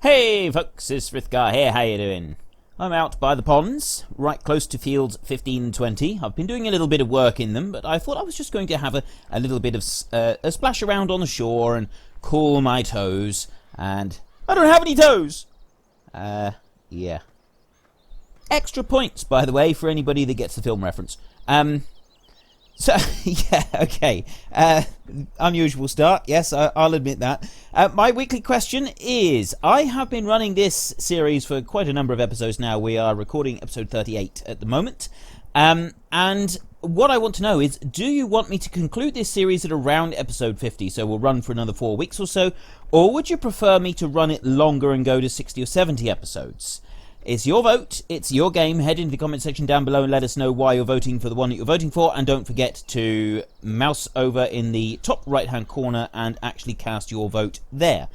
Hey folks, it's Frithgar here, how you doing? I'm out by the ponds, right close to fields 15 and 20. I've been doing a little bit of work in them, but I thought I was just going to have a little bit of a splash around on the shore and cool my toes, and I don't have any toes! Yeah. Extra points, by the way, for anybody that gets the film reference. So, yeah, okay. Unusual start, yes, I'll admit that. My weekly question is, I have been running this series for quite a number of episodes now. We are recording episode 38 at the moment. And what I want to know is, do you want me to conclude this series at around episode 50, so we'll run for another 4 weeks or so, or would you prefer me to run it longer and go to 60 or 70 episodes? It's your vote, it's your game. Head into the comment section down below and let us know why you're voting for the one that you're voting for, and don't forget to mouse over in the top right hand corner and actually cast your vote there.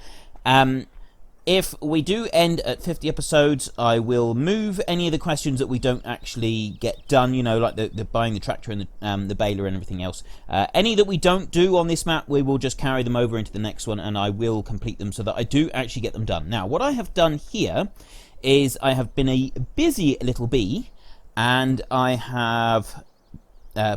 If we do end at 50 episodes, I will move any of the questions that we don't actually get done, you know, like the buying the tractor and the baler and everything else. Any that we don't do on this map, we will just carry them over into the next one, and I will complete them so that I do actually get them done. Now, what I have done here is I have been a busy little bee, and I have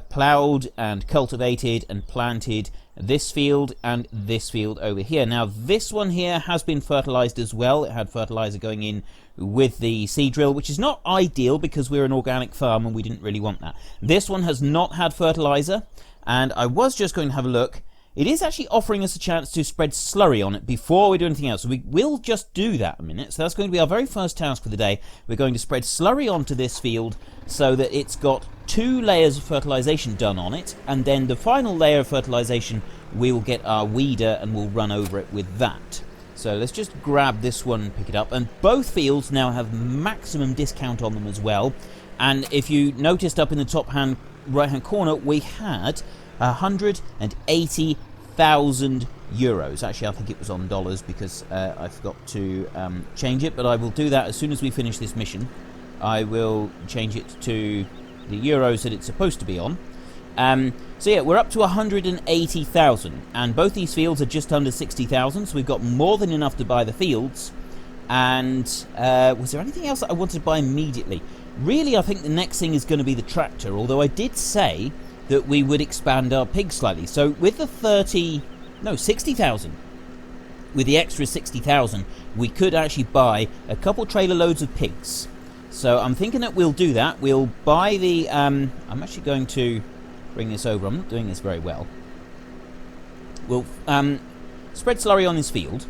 ploughed and cultivated and planted this field and this field over here. Now this one here has been fertilized as well. It had fertilizer going in with the seed drill, which is not ideal because we're an organic farm and we didn't really want that. This one has not had fertilizer, and I was just going to have a look. It is actually offering us a chance to spread slurry on it before we do anything else. So we will just do that in a minute. So that's going to be our very first task for the day. We're going to spread slurry onto this field so that it's got 2 layers of fertilization done on it. And then the final layer of fertilization, we will get our weeder and we'll run over it with that. So let's just grab this one and pick it up. And both fields now have maximum discount on them as well. And if you noticed up in the top right hand corner, we had 180,000 euros. Actually, I think it was on dollars because I forgot to change it, but I will do that as soon as we finish this mission. I will change it to the euros that it's supposed to be on. So yeah, we're up to 180,000, and both these fields are just under 60,000, so we've got more than enough to buy the fields. And was there anything else that I wanted to buy immediately? Really, I think the next thing is going to be the tractor, although I did say that we would expand our pigs slightly. So with the 60,000, with the extra 60,000, we could actually buy a couple trailer loads of pigs. So I'm thinking that we'll do that. We'll buy the, I'm actually going to bring this over. I'm not doing this very well. We'll spread slurry on this field,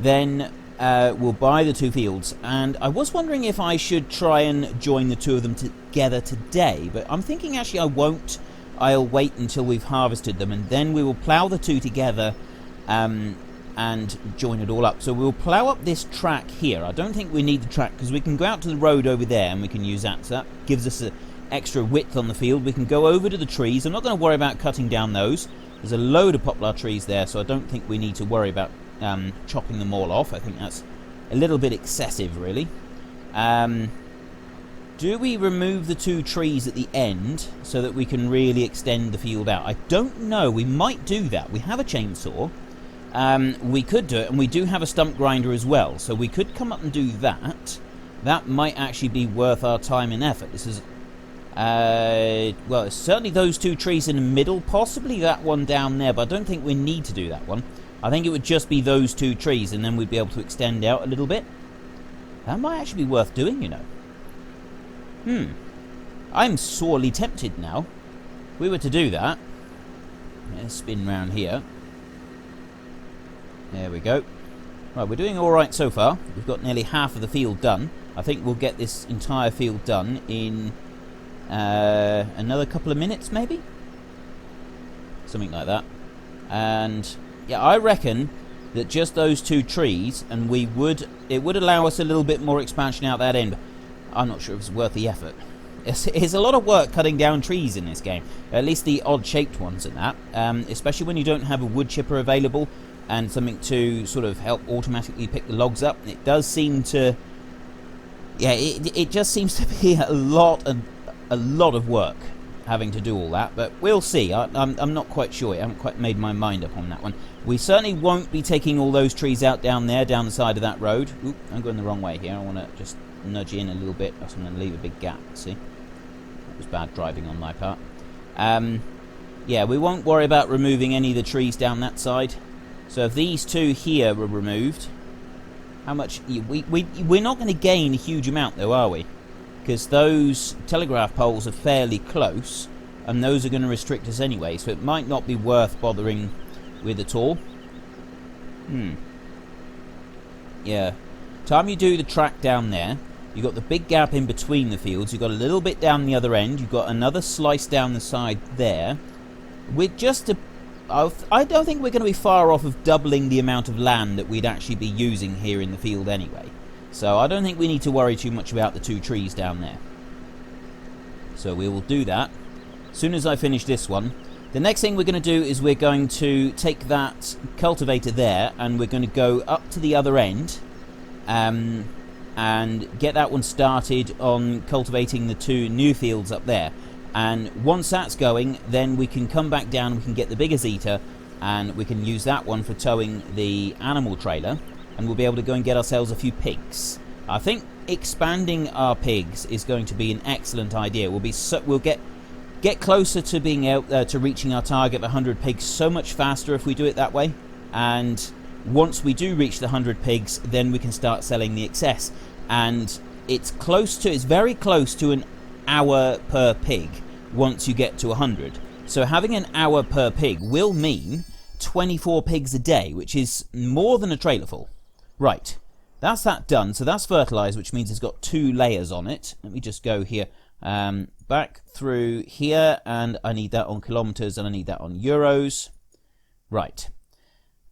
then we'll buy the 2 fields. And I was wondering if I should try and join the 2 of them together today, but I'm thinking actually I won't. I'll wait until we've harvested them, and then we will plough the 2 together and join it all up. So we'll plough up this track here. I don't think we need the track because we can go out to the road over there and we can use that. So that gives us an extra width on the field. We can go over to the trees. I'm not going to worry about cutting down those. There's a load of poplar trees there, so I don't think we need to worry about chopping them all off. I think that's a little bit excessive, really. Do we remove the 2 trees at the end so that we can really extend the field out? I don't know. We might do that. We have a chainsaw. We could do it, and we do have a stump grinder as well. So we could come up and do that. That might actually be worth our time and effort. This is, well, it's certainly those 2 trees in the middle, possibly that one down there, but I don't think we need to do that one. I think it would just be those 2 trees, and then we'd be able to extend out a little bit. That might actually be worth doing, you know. I'm sorely tempted now. If we were to do that, let's spin round here. There we go. Right, we're doing alright so far. We've got nearly half of the field done. I think we'll get this entire field done in another couple of minutes, maybe? Something like that. And yeah, I reckon that just those 2 trees, and it would allow us a little bit more expansion out that end. I'm not sure if it's worth the effort. It's a lot of work cutting down trees in this game, at least the odd-shaped ones and that, especially when you don't have a wood chipper available and something to sort of help automatically pick the logs up. It does seem to, yeah, it just seems to be a lot of work. having to do all that, but we'll see. I'm not quite sure. I haven't quite made my mind up on that one. We certainly won't be taking all those trees out down there, down the side of that road. Oop, I'm going the wrong way here. I want to just nudge in a little bit. So I'm going to leave a big gap, see? That was bad driving on my part. Yeah, we won't worry about removing any of the trees down that side. So if these two here were removed, how much... We're not going to gain a huge amount, though, are we? Because those telegraph poles are fairly close, and those are going to restrict us anyway, so it might not be worth bothering with at all. Yeah. Time you do the track down there, you've got the big gap in between the fields, you've got a little bit down the other end, you've got another slice down the side there. We're just I don't think we're going to be far off of doubling the amount of land that we'd actually be using here in the field anyway. So I don't think we need to worry too much about the two trees down there. So we will do that as soon as I finish this one. The next thing we're going to do is we're going to take that cultivator there and we're going to go up to the other end and get that one started on cultivating the two new fields up there. And once that's going, then we can come back down, we can get the bigger Zeta, and we can use that one for towing the animal trailer, and we'll be able to go and get ourselves a few pigs. I think expanding our pigs is going to be an excellent idea. We'll get closer to being able to reaching our target of 100 pigs so much faster if we do it that way. And once we do reach the 100 pigs, then we can start selling the excess. And it's very close to an hour per pig once you get to 100. So having an hour per pig will mean 24 pigs a day, which is more than a trailer full. Right, that's that done. So that's fertilized, which means it's got 2 layers on it. Let me just go here, back through here, and I need that on kilometers and I need that on euros. Right,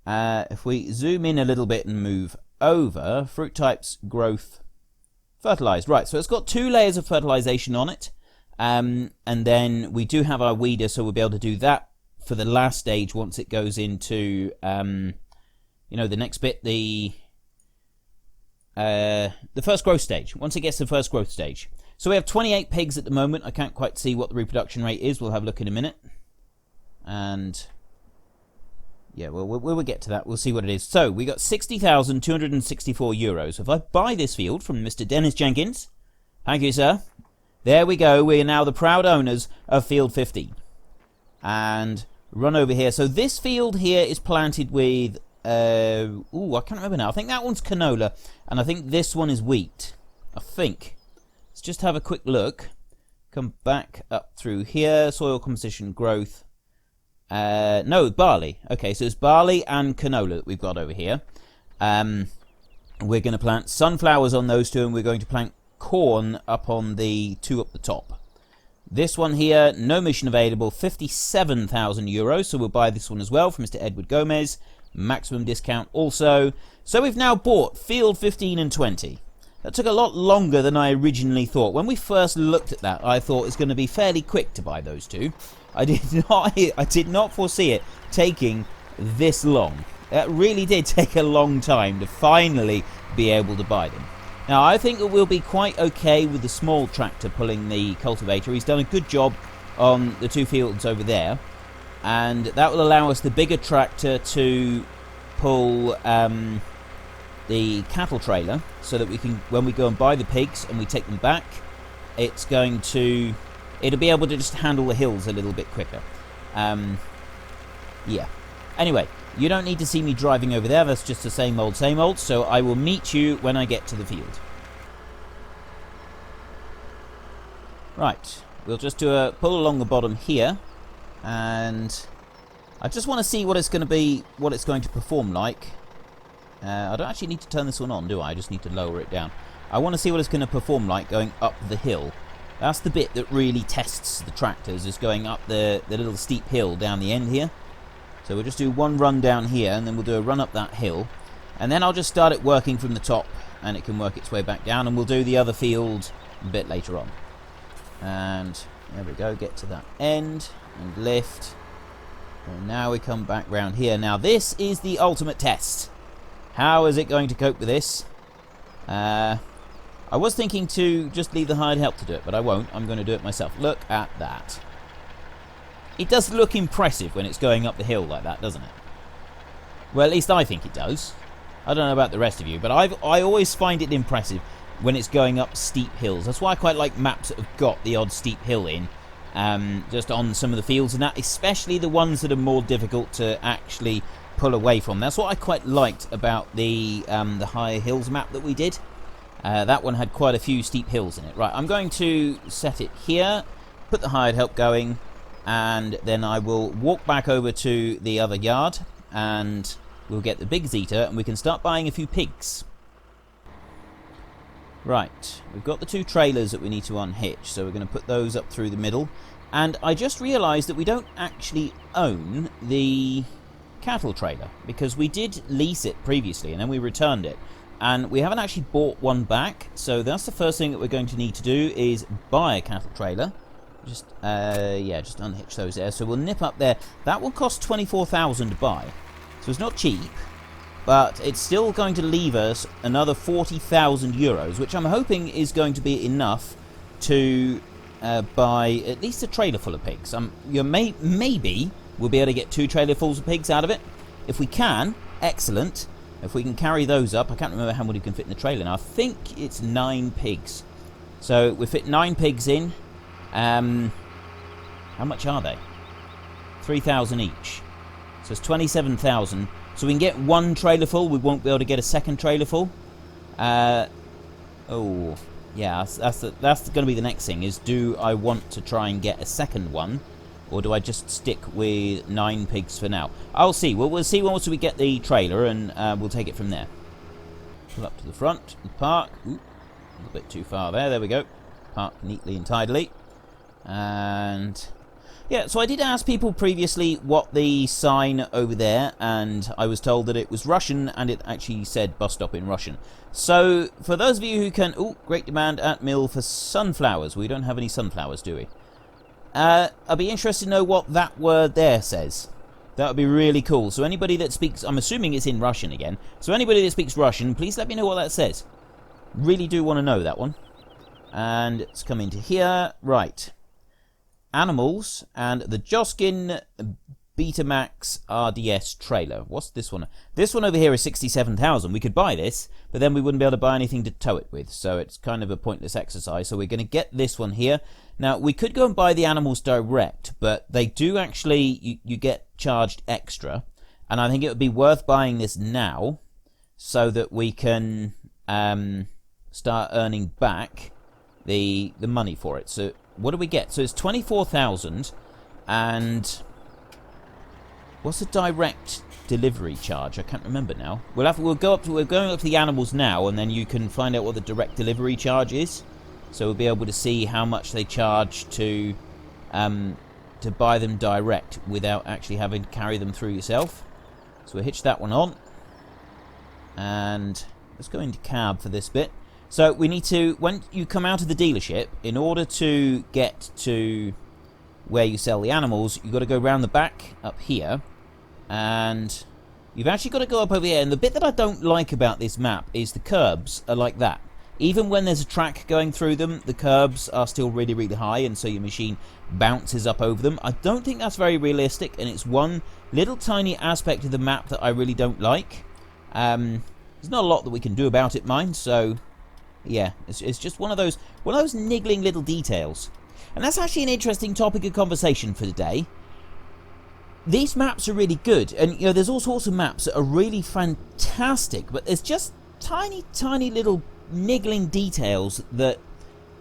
if we zoom in a little bit and move over, fruit types, growth, fertilized. Right, so it's got 2 layers of fertilization on it, and then we do have our weeder, so we'll be able to do that for the last stage once it goes into the next bit, the first growth stage, once it gets to the first growth stage. So we have 28 pigs at the moment. I can't quite see what the reproduction rate is. We'll have a look in a minute, and yeah, we'll get to that. We'll see what it is. So we got 60,264 euros. If I buy this field from Mr. Dennis Jenkins, thank you, sir. There we go. We are now the proud owners of field 15. And run over here. So this field here is planted with, I can't remember now. I think that one's canola, and I think this one is wheat. I think. Let's just have a quick look. Come back up through here. Soil composition, growth. No, barley. Okay, so it's barley and canola that we've got over here. We're going to plant sunflowers on those two, and we're going to plant corn up on the 2 up the top. This one here, no mission available, 57,000 euros, so we'll buy this one as well from Mr. Edward Gomez. Maximum discount also. So we've now bought field 15 and 20. That took a lot longer than I originally thought. When we first looked at that, I thought it was going to be fairly quick to buy those two. I did not foresee it taking this long. It really did take a long time to finally be able to buy them. Now, I think that we'll be quite okay with the small tractor pulling the cultivator. He's done a good job on the 2 fields over there. And that will allow us the bigger tractor to pull the cattle trailer, so that we can, when we go and buy the pigs and we take them back, it'll be able to just handle the hills a little bit quicker. Yeah. Anyway, you don't need to see me driving over there. That's just the same old, so I will meet you when I get to the field. Right. We'll just do a pull along the bottom here, and I just want to see what it's going to perform like. I don't actually need to turn this one on, do I? I just need to lower it down. I want to see what it's going to perform like going up the hill. That's the bit that really tests the tractors, is going up the little steep hill down the end here. So we'll just do one run down here, and then we'll do a run up that hill. And then I'll just start it working from the top, and it can work its way back down, and we'll do the other field a bit later on. And there we go, get to that end, and lift. And now we come back round here. Now this is the ultimate test. How is it going to cope with this? I was thinking to just leave the hired help to do it, but I won't. I'm going to do it myself. Look at that. It does look impressive when it's going up the hill like that, doesn't it? Well, at least I think it does. I don't know about the rest of you, but I always find it impressive when it's going up steep hills. That's why I quite like maps that have got the odd steep hill in, just on some of the fields and that, especially the ones that are more difficult to actually pull away from. That's what I quite liked about the higher hills map that we did. That one had quite a few steep hills in it. Right, I'm going to set it here, put the hired help going, and then I will walk back over to the other yard, and we'll get the big Zeta, and we can start buying a few pigs. Right, we've got the 2 trailers that we need to unhitch, so we're going to put those up through the middle. And I just realised that we don't actually own the cattle trailer, because we did lease it previously, and then we returned it. And we haven't actually bought one back, so that's the first thing that we're going to need to do, is buy a cattle trailer. Just unhitch those there. So we'll nip up there. That will cost 24,000 to buy, so it's not cheap. But it's still going to leave us another 40,000 euros, which I'm hoping is going to be enough to buy at least a trailer full of pigs. Maybe we'll be able to get 2 trailerfuls of pigs out of it. If we can, excellent. If we can carry those up, I can't remember how many we can fit in the trailer now. I think it's 9 pigs. So we fit 9 pigs in. How much are they? 3,000 each. So it's 27,000. So we can get 1 trailer full. We won't be able to get a second trailer full. Yeah, that's going to be the next thing. Is, do I want to try and get a second one, or do I just stick with 9 pigs for now? I'll see. We'll see once we get the trailer, and we'll take it from there. Pull up to the front and park. Ooh, a little bit too far there. There we go. Park neatly and tidily. And yeah, so I did ask people previously what the sign over there, and I was told that it was Russian, and it actually said bus stop in Russian. So for those of you who can... Oh, great demand at mill for sunflowers. We don't have any sunflowers, do we? I'll be interested to know what that word there says. That would be really cool. So anybody that speaks... I'm assuming it's in Russian again. So anybody that speaks Russian, please let me know what that says. Really do want to know that one. And let's come into here. Right. Animals and the Joskin Betamax RDS trailer. What's this one? This one over here is 67,000. We could buy this, but then we wouldn't be able to buy anything to tow it with, so it's kind of a pointless exercise. So we're going to get this one here. Now, we could go and buy the animals direct, but they do actually, you get charged extra, and I think it would be worth buying this now so that we can start earning back the money for it. So what do we get? So it's 24,000, and what's the direct delivery charge? I can't remember now. We're going up to the animals now, and then you can find out what the direct delivery charge is. So we'll be able to see how much they charge to buy them direct without actually having to carry them through yourself. So we'll hitch that one on, and let's go into cab for this bit. So we need to, when you come out of the dealership, in order to get to where you sell the animals, you've got to go round the back up here, and you've actually got to go up over here. And the bit that I don't like about this map is the curbs are like that. Even when there's a track going through them, the curbs are still really, really high, and so your machine bounces up over them. I don't think that's very realistic, and it's one little tiny aspect of the map that I really don't like. There's not a lot that we can do about it, mind, so yeah, it's just one of those niggling little details. And that's actually an interesting topic of conversation for today. These maps are really good, and you know, there's all sorts of maps that are really fantastic, but there's just tiny, tiny little niggling details that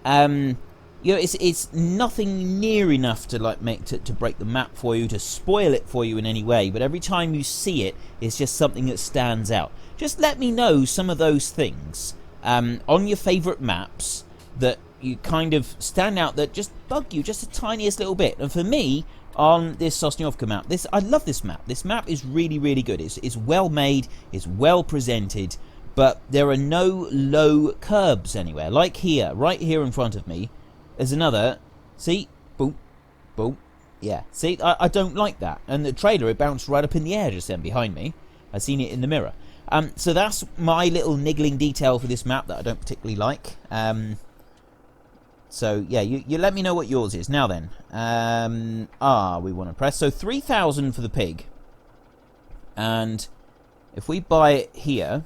you know, it's nothing near enough to like make to break the map for you, to spoil it for you in any way, but every time you see it, it's just something that stands out. Just let me know some of those things on your favourite maps that you kind of stand out, that just bug you just the tiniest little bit. And for me, on this Sosnovka map, I love this map. This map is really, really good. It's well made, it's well presented, but there are no low curbs anywhere. Like here, right here in front of me, there's another. See? Boom, boom. Yeah, see? I don't like that. And the trailer, it bounced right up in the air just then behind me. I've seen it in the mirror. So that's my little niggling detail for this map that I don't particularly like. So, yeah, you let me know what yours is. Now then, we want to press. So, 3,000 for the pig. And if we buy it here,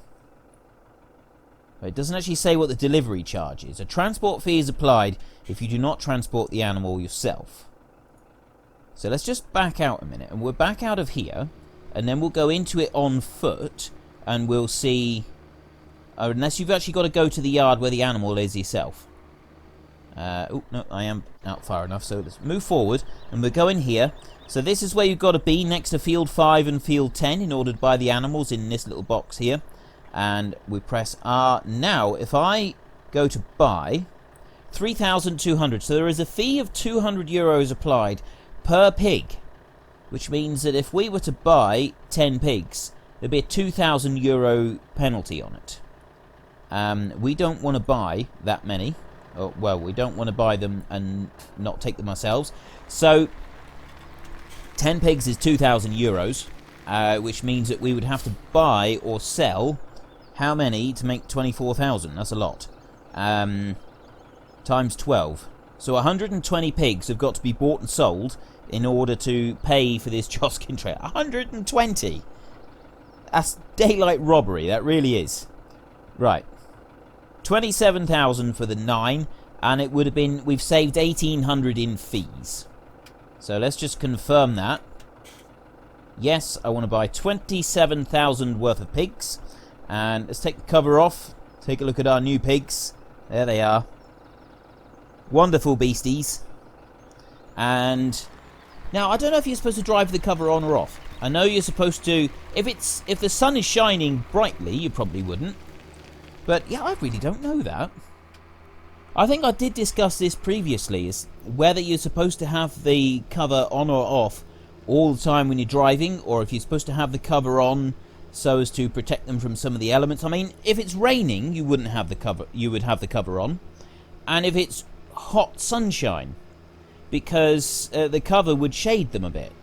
it doesn't actually say what the delivery charge is. A transport fee is applied if you do not transport the animal yourself. So, let's just back out a minute. And we'll back out of here, and then we'll go into it on foot, and we'll see... unless you've actually got to go to the yard where the animal is yourself. Oh, no, I am out far enough, so let's move forward, and we'll go in here. So this is where you've got to be, next to field 5 and field 10, in order to buy the animals in this little box here. And we press R. Now, if I go to buy, 3,200, so there is a fee of 200 euros applied per pig, which means that if we were to buy 10 pigs, there'd be a 2,000 euro penalty on it. We don't want to buy that many. Well, we don't want to buy them and not take them ourselves. So, 10 pigs is 2,000 euros, which means that we would have to buy or sell how many to make 24,000? That's a lot. Times 12. So 120 pigs have got to be bought and sold in order to pay for this Joskin trade. 120! That's daylight robbery, that really is. Right. 27,000 for the 9, and it would have been, we've saved 1,800 in fees. So let's just confirm that. Yes, I want to buy 27,000 worth of pigs. And let's take the cover off. Take a look at our new pigs. There they are. Wonderful beasties. And now I don't know if you're supposed to drive the cover on or off. I know you're supposed to, if the sun is shining brightly, you probably wouldn't. But yeah, I really don't know that. I think I did discuss this previously, is whether you're supposed to have the cover on or off all the time when you're driving, or if you're supposed to have the cover on so as to protect them from some of the elements. I mean, if it's raining, you wouldn't have the cover. You would have the cover on, and if it's hot sunshine, because the cover would shade them a bit.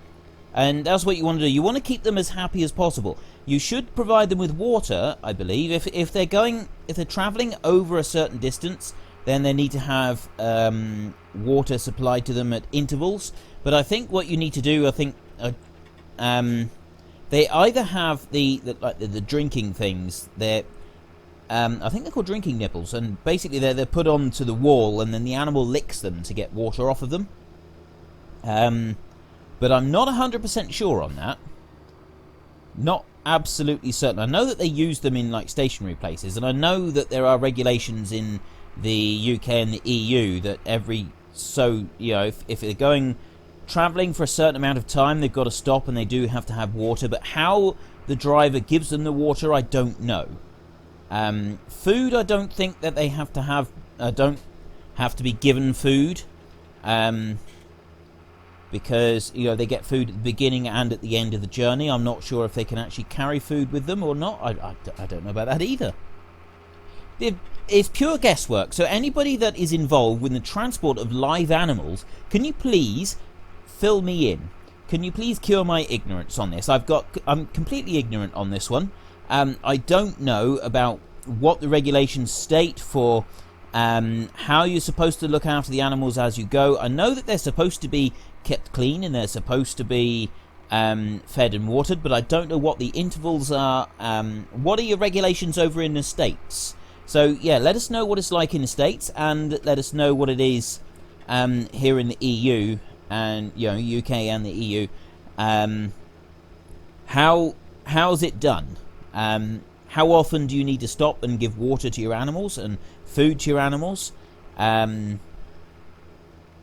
And that's what you want to do. You want to keep them as happy as possible. You should provide them with water, I believe. If they're travelling over a certain distance, then they need to have water supplied to them at intervals. But I think what you need to do, they either have the drinking things. I think they're called drinking nipples, and basically they're put onto the wall, and then the animal licks them to get water off of them. But I'm not 100% sure on that. Not absolutely certain. I know that they use them in like stationary places, and I know that there are regulations in the UK and the EU that if they're going travelling for a certain amount of time, they've got to stop and they do have to have water. But how the driver gives them the water, I don't know. Food, I don't think that they have to have. Don't have to be given food. Because they get food at the beginning and at the end of the journey. I'm not sure if they can actually carry food with them or not. I don't know about that either. It's pure guesswork. So anybody that is involved with the transport of live animals, can you please fill me in? Can you please cure my ignorance on this? I'm completely ignorant on this one. I don't know about what the regulations state for how you're supposed to look after the animals as you go. I know that they're supposed to be kept clean and they're supposed to be fed and watered, but I don't know what the intervals are. What are your regulations over in the States? So yeah, let us know what it's like in the States, and let us know what it is here in the EU and UK and the EU. How's it done? How often do you need to stop and give water to your animals and food to your animals?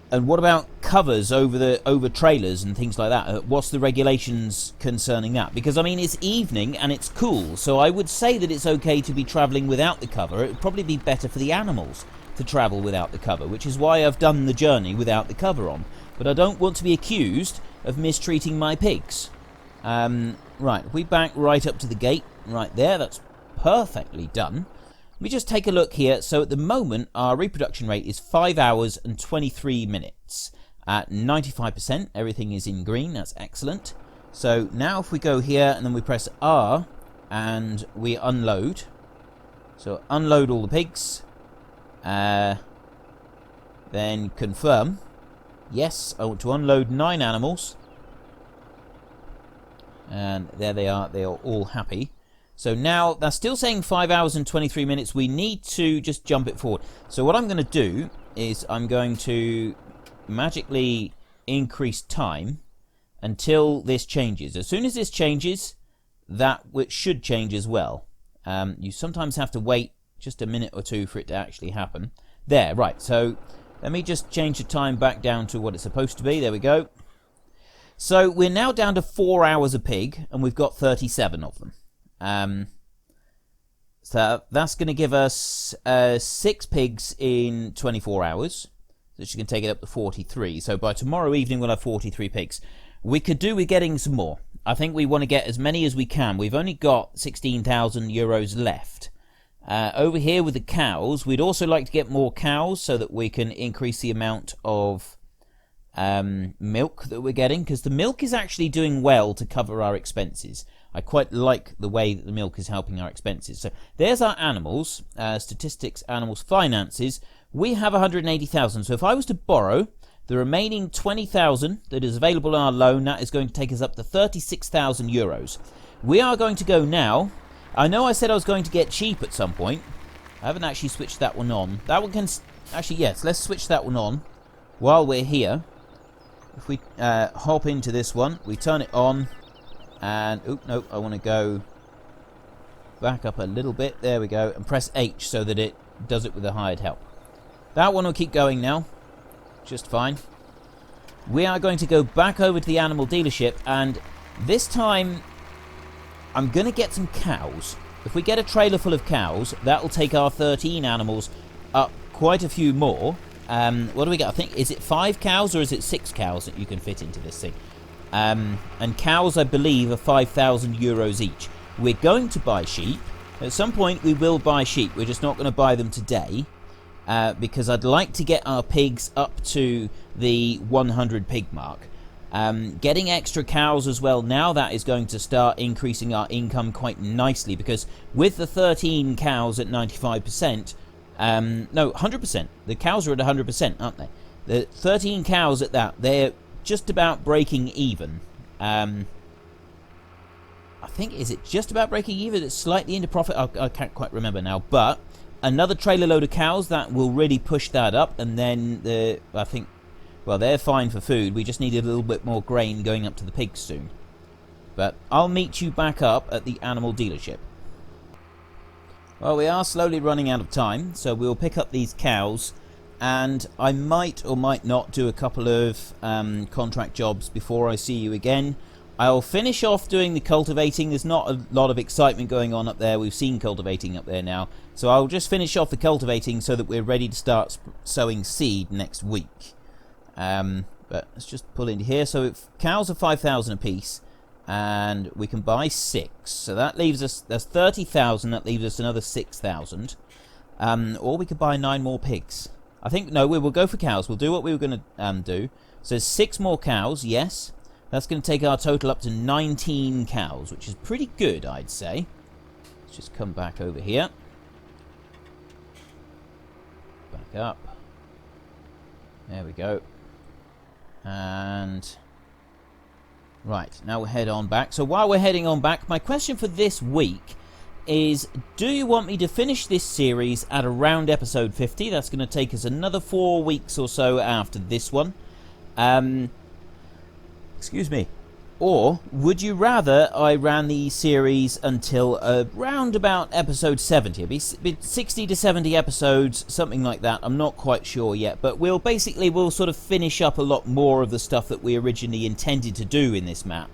And what about covers over trailers and things like that? What's the regulations concerning that? Because I mean, it's evening and it's cool, so I would say that it's okay to be travelling without the cover. It would probably be better for the animals to travel without the cover, which is why I've done the journey without the cover on. But I don't want to be accused of mistreating my pigs. Right, if we back right up to the gate, right there, that's perfectly done. Let me just take a look here. So at the moment, our reproduction rate is 5 hours and 23 minutes. At 95%, everything is in green. That's excellent. So now if we go here and then we press R and we unload. So unload all the pigs. Then confirm. Yes, I want to unload 9 animals. And there they are. They are all happy. So now, that's still saying 5 hours and 23 minutes. We need to just jump it forward. So what I'm going to do is I'm going to magically increase time until this changes. As soon as this changes, that should change as well. You sometimes have to wait just a minute or two for it to actually happen. There, right. So let me just change the time back down to what it's supposed to be. There we go. So we're now down to 4 hours a pig, and we've got 37 of them. So that's going to give us 6 pigs in 24 hours. So she can take it up to 43. So by tomorrow evening we'll have 43 pigs. We could do with getting some more. I think we want to get as many as we can. We've only got 16,000 euros left. Over here with the cows, we'd also like to get more cows so that we can increase the amount of milk that we're getting, because the milk is actually doing well to cover our expenses. I quite like the way that the milk is helping our expenses. So there's our animals, statistics, animals, finances. We have 180,000. So if I was to borrow the remaining 20,000 that is available on our loan, that is going to take us up to 36,000 euros. We are going to go now. I know I said I was going to get cheap at some point. I haven't actually switched that one on. That one can... Actually, yes, let's switch that one on while we're here. If we hop into this one, we turn it on, and... Oh, no, I want to go back up a little bit. There we go. And press H so that it does it with the hired help. That one will keep going now. Just fine. We are going to go back over to the animal dealership, and this time I'm going to get some cows. If we get a trailer full of cows, that will take our 13 animals up quite a few more. What do we got? I think, is it 5 cows or is it 6 cows that you can fit into this thing? And cows, I believe, are 5,000 euros each. We're going to buy sheep. At some point we will buy sheep. We're just not going to buy them today. Because I'd like to get our pigs up to the 100 pig mark. Getting extra cows as well, now that is going to start increasing our income quite nicely, because with the 13 cows at 95%, no, 100%, the cows are at 100%, aren't they? The 13 cows at that, they're just about breaking even. I think, is it just about breaking even? It's slightly into profit, I can't quite remember now, but another trailer load of cows, that will really push that up, and then I think, well, they're fine for food. We just need a little bit more grain going up to the pigs soon. But I'll meet you back up at the animal dealership. Well, we are slowly running out of time, so we'll pick up these cows, and I might or might not do a couple of contract jobs before I see you again. I'll finish off doing the cultivating. There's not a lot of excitement going on up there. We've seen cultivating up there now. So I'll just finish off the cultivating so that we're ready to start sowing seed next week. But let's just pull into here. So if cows are 5,000 apiece, and we can buy 6. So that leaves us, that's 30,000. That leaves us another 6,000. Or we could buy 9 more pigs. I think, no, we will go for cows. We'll do what we were going to do. So 6 more cows, yes. That's going to take our total up to 19 cows, which is pretty good, I'd say. Let's just come back over here. Back up. There we go. And... right, now we'll head on back. So while we're heading on back, my question for this week is, do you want me to finish this series at around episode 50? That's going to take us another 4 weeks or so after this one. Excuse me. Or would you rather I ran the series until around about episode 70? It'd be 60 to 70 episodes, something like that. I'm not quite sure yet, but we'll sort of finish up a lot more of the stuff that we originally intended to do in this map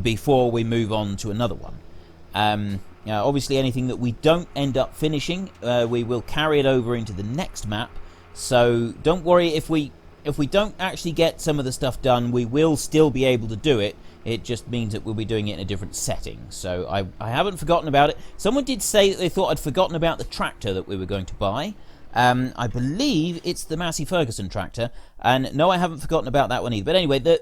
before we move on to another one. Obviously anything that we don't end up finishing, we will carry it over into the next map. So don't worry if we don't actually get some of the stuff done, we will still be able to do it. It just means that we'll be doing it in a different setting. So I haven't forgotten about it. Someone did say that they thought I'd forgotten about the tractor that we were going to buy. I believe it's the Massey Ferguson tractor. And no, I haven't forgotten about that one either. But anyway,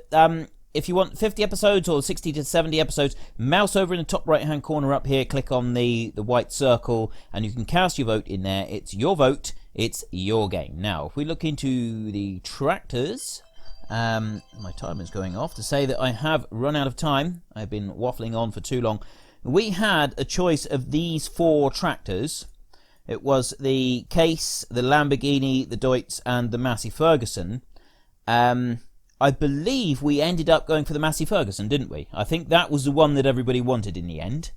if you want 50 episodes or 60 to 70 episodes, mouse over in the top right hand corner up here, click on the white circle, and you can cast your vote in there. It's your vote, it's your game. Now, if we look into the tractors, my timer's going off to say that I have run out of time. I've been waffling on for too long. We had a choice of these 4 tractors. It was the Case, the Lamborghini, the Deutz, and the Massey Ferguson. I believe we ended up going for the Massey Ferguson, didn't we? I think that was the one that everybody wanted in the end.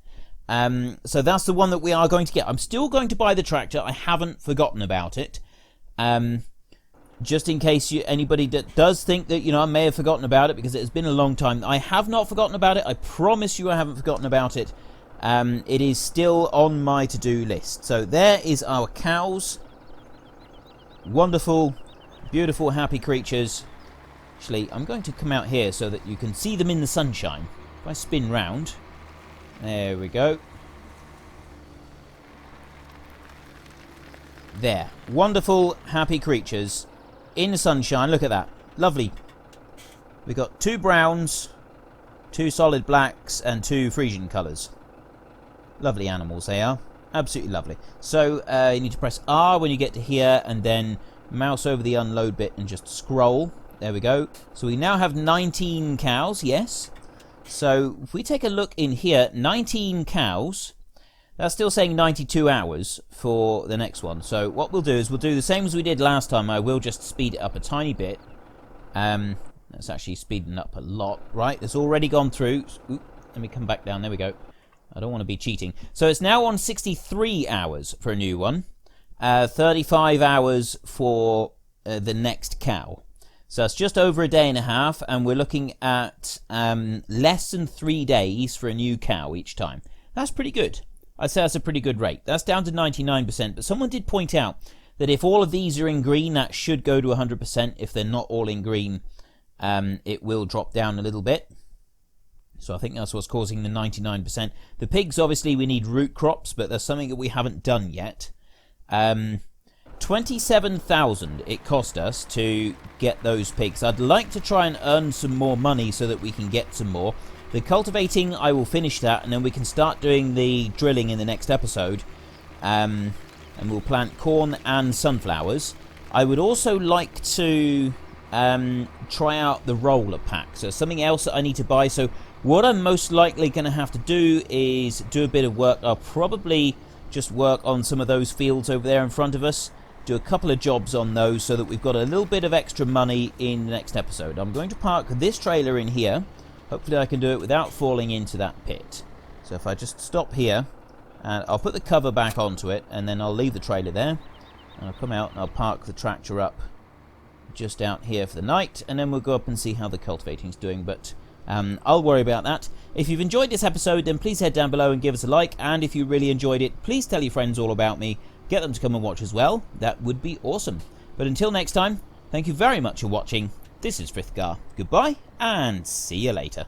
So that's the one that we are going to get. I'm still going to buy the tractor. I haven't forgotten about it. Just in case anybody that does think that, I may have forgotten about it, because it has been a long time. I have not forgotten about it. I promise you I haven't forgotten about it. It is still on my to-do list. So there is our cows. Wonderful, beautiful, happy creatures. Actually, I'm going to come out here so that you can see them in the sunshine. If I spin round. There we go. There. Wonderful, happy creatures in the sunshine. Look at that. Lovely. We've got 2 browns, 2 solid blacks, and 2 Frisian colours. Lovely animals they are. Absolutely lovely. So you need to press R when you get to here, and then mouse over the unload bit and just scroll. There we go. So we now have 19 cows, yes. So if we take a look in here, 19 cows. That's still saying 92 hours for the next one. So what we'll do is we'll do the same as we did last time. I will just speed it up a tiny bit. That's actually speeding up a lot. Right, it's already gone through. Oop, let me come back down. There we go. I don't want to be cheating. So it's now on 63 hours for a new one. 35 hours for the next cow. So it's just over a day and a half, and we're looking at less than 3 days for a new cow each time. That's pretty good. I'd say that's a pretty good rate. That's down to 99%, but someone did point out that if all of these are in green, that should go to 100%. If they're not all in green, it will drop down a little bit. So I think that's what's causing the 99%. The pigs, obviously, we need root crops, but there's something that we haven't done yet. 27,000 it cost us to get those pigs. I'd like to try and earn some more money so that we can get some more. The cultivating, I will finish that, and then we can start doing the drilling in the next episode. And we'll plant corn and sunflowers. I would also like to try out the roller pack. So something else that I need to buy. So what I'm most likely going to have to do is do a bit of work. I'll probably just work on some of those fields over there in front of us. Do a couple of jobs on those so that we've got a little bit of extra money in the next episode. I'm going to park this trailer in here. Hopefully I can do it without falling into that pit. So if I just stop here, and I'll put the cover back onto it, and then I'll leave the trailer there. And I'll come out and I'll park the tractor up just out here for the night, and then we'll go up and see how the cultivating's doing. But I'll worry about that. If you've enjoyed this episode, then please head down below and give us a like. And if you really enjoyed it, please tell your friends all about me. Get them to come and watch as well. That would be awesome. But until next time, thank you very much for watching. This is Frithgar. Goodbye, and see you later.